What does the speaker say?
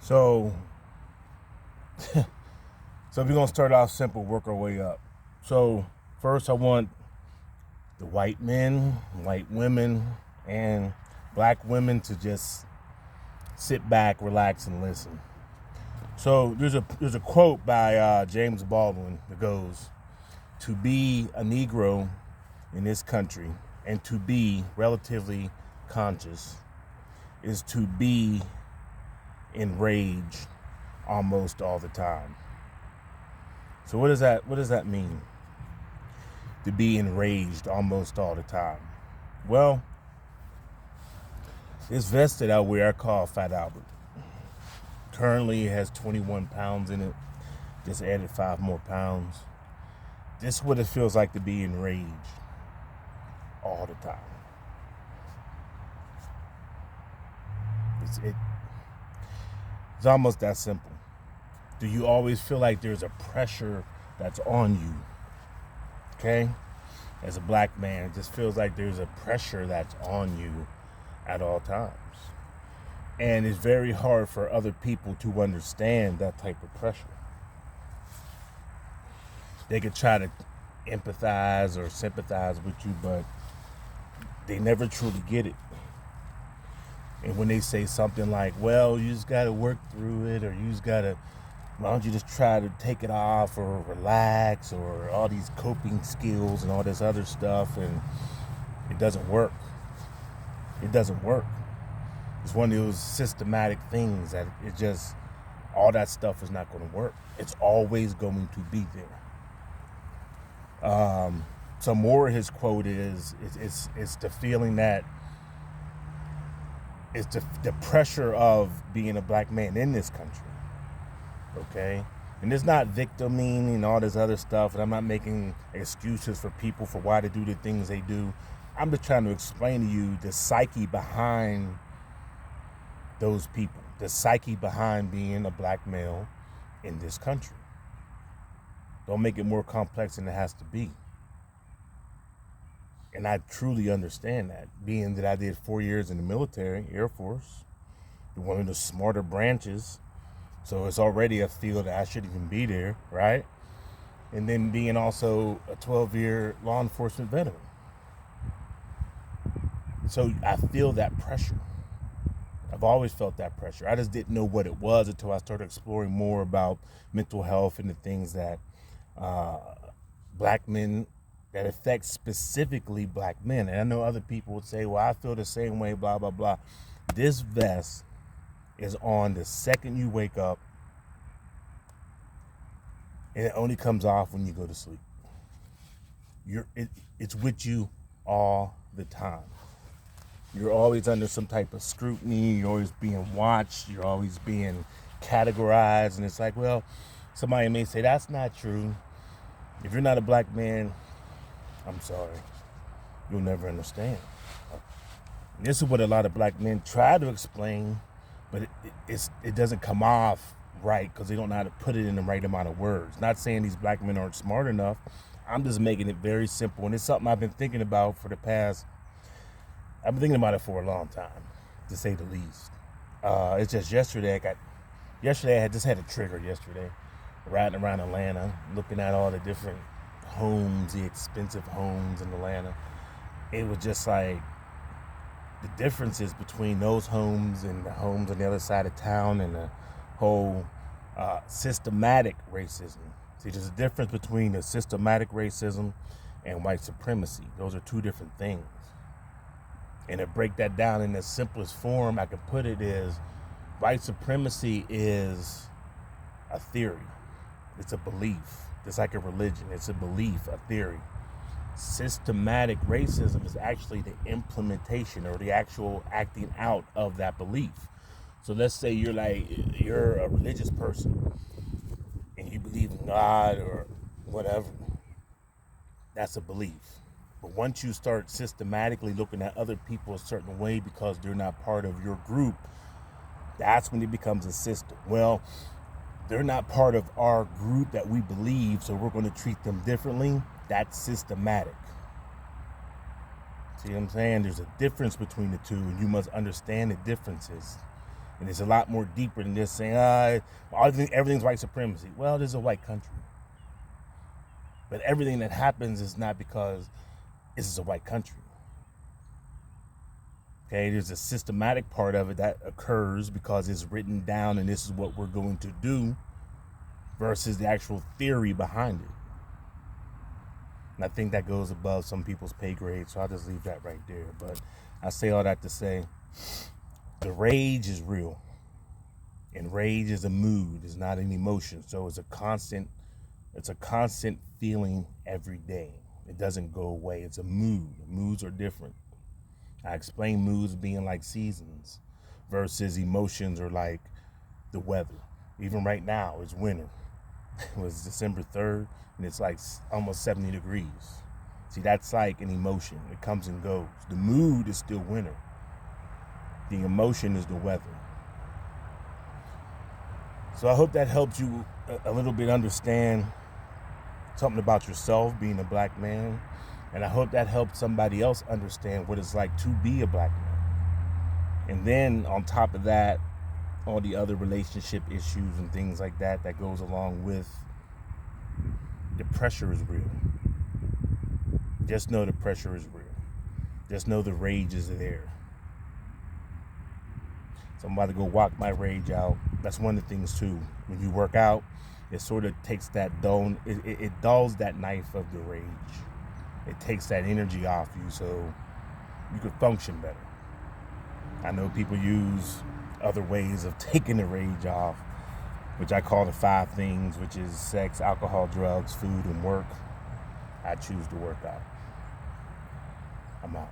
So, so we're gonna start off simple, work our way up. So first, I want the white men, white women, and black women to just sit back, relax, and listen. So there's a quote by James Baldwin that goes, "To be a Negro in this country and to be relatively conscious is to be enraged almost all the time." So what does that mean? To be enraged almost all the time. Well, this vest that I wear I call Fat Albert. Currently it has 21 pounds in it. Just added 5 more pounds. This is what it feels like to be enraged all the time. It's almost that simple. Do you always feel like there's a pressure that's on you? Okay? As a black man, it just feels like there's a pressure that's on you at all times. And it's very hard for other people to understand that type of pressure. They could try to empathize or sympathize with you, but they never truly get it. And when they say something like, well, you just got to work through it, or you just got to, why don't you just try to take it off or relax, or all these coping skills and all this other stuff, and it doesn't work. It doesn't work. It's one of those systematic things that it just, all that stuff is not going to work. It's always going to be there. So more of his quote is, it's the feeling that, it's the pressure of being a black man in this country. Okay? And it's not victiming and all this other stuff, and I'm not making excuses for people for why they do the things they do. I'm just trying to explain to you the psyche behind those people, the psyche behind being a black male in this country. Don't make it more complex than it has to be. And I truly understand that, being that I did 4 years in the military, Air Force, one of the smarter branches. So it's already a field that I shouldn't even be there, right? And then being also a 12-year law enforcement veteran. So I feel that pressure. I've always felt that pressure. I just didn't know what it was until I started exploring more about mental health and the things that black men, that affects specifically black men. And I know other people would say, well, I feel the same way, blah, blah, blah. This vest is on the second you wake up, and it only comes off when you go to sleep. It's with you all the time. You're always under some type of scrutiny. You're always being watched. You're always being categorized. And it's like, well, somebody may say that's not true. If you're not a black man, I'm sorry, you'll never understand. This is what a lot of black men try to explain, but it doesn't come off right because they don't know how to put it in the right amount of words. Not saying these black men aren't smart enough. I'm just making it very simple, and it's something I've been thinking about for the past, I've been thinking about it for a long time, to say the least. It's just yesterday I had just had a trigger yesterday, riding around Atlanta, looking at all the different homes, the expensive homes in Atlanta. It was just like the differences between those homes and the homes on the other side of town, and the whole systematic racism. See, there's a difference between the systematic racism and white supremacy. Those are two different things. And to break that down in the simplest form I could put it is, white supremacy is a theory. It's a belief. It's like a religion. It's a belief, a theory. Systematic racism is actually the implementation or the actual acting out of that belief. So let's say you're a religious person and you believe in God or whatever. That's a belief. But once you start systematically looking at other people a certain way because they're not part of your group, that's when it becomes a system. Well, they're not part of our group that we believe, so we're going to treat them differently. That's systematic. See what I'm saying? There's a difference between the two, and you must understand the differences. And it's a lot more deeper than just saying, everything's white supremacy. Well, there's a white country. But everything that happens is not because this is a white country. Okay, there's a systematic part of it that occurs because it's written down and this is what we're going to do versus the actual theory behind it. And I think that goes above some people's pay grade, so I'll just leave that right there. But I say all that to say, the rage is real. And rage is a mood, it's not an emotion. So it's a constant feeling every day. It doesn't go away. It's a mood. Moods are different. I explain moods being like seasons versus emotions are like the weather. Even right now, it's winter. It was December 3rd, and it's like almost 70 degrees. See, that's like an emotion. It comes and goes. The mood is still winter. The emotion is the weather. So I hope that helps you a little bit understand something about yourself, being a black man. And I hope that helps somebody else understand what it's like to be a black man. And then on top of that, all the other relationship issues and things like that goes along with the pressure is real. Just know the pressure is real. Just know the rage is there. So I'm about to go walk my rage out. That's one of the things too. When you work out, it sort of takes that dull, it dulls that knife of the rage. It takes that energy off you so you can function better. I know people use other ways of taking the rage off, which I call the 5 things, which is sex, alcohol, drugs, food, and work. I choose to work out. I'm out.